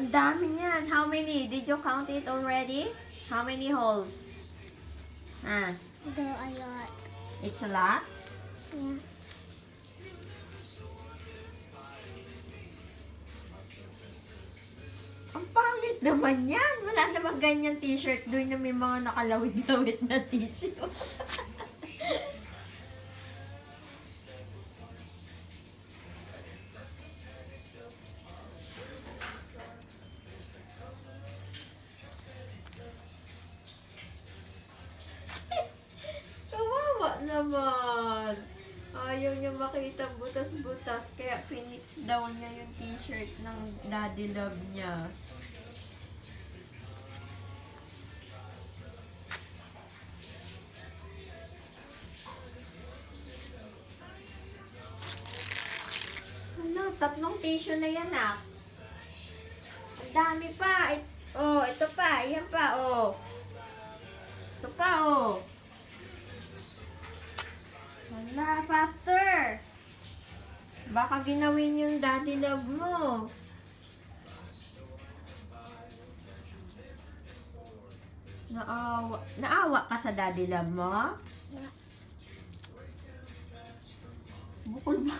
Ang dami niyan. How many? Did you count it already? How many holes? Ah, There are a lot. it's a lot? Yeah. Ang pangit naman yan. Wala namang ganyan t-shirt doon na may mga nakalawid-lawid na tissue. Kawawa naman. Ayaw niya makita butas-butas. Kaya Phoenix daw niya yung t-shirt ng daddy love niya. Ano, tatlong tissue na yan ah. Ang dami pa. Oh, ito pa. Iyan pa, oh. Ito pa, oh. Wala, faster. Baka ginawin yung daddy love mo. Naawa ka sa daddy love mo? Yeah. Bukol ba?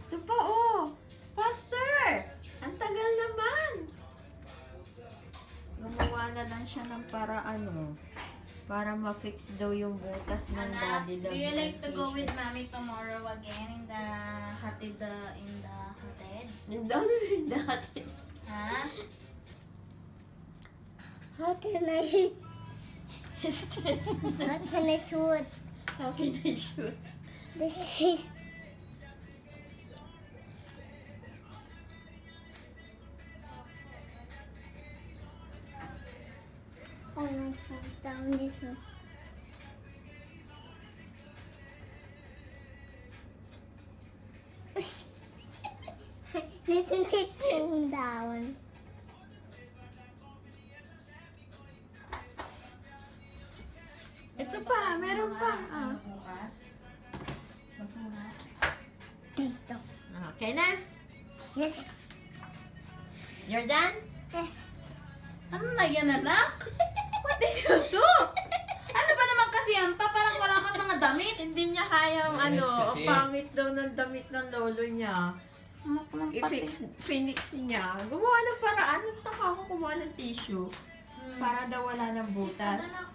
Ito pa, oh. Faster! Ang tagal naman. Gumawa na lang siya ng para ma-fix daw yung butas ng Anak, daddy do love. you ng like to go with t-shirt. mommy tomorrow again in the hatid? Hindi natin. Ha? How can I Stress. how can I shoot? How can I shoot? This is oh my phone down this one. Listen, keep falling down. Ito pa, meron pa. Ah. Bukas? Basura? Dito. Okay na? Yes. You're done? Yes. Ano na yan, anak? What did you do? Ano ba naman kasi yan pa? Parang wala kang mga damit. Hindi niya kayang Mainit ang kasi. pangit daw ng damit ng lolo niya. Amak ng pati. Phoenix niya. Gumawa ng paraan. Nagtaka ako kumuha ng tissue. Para daw wala ng butas. Anak,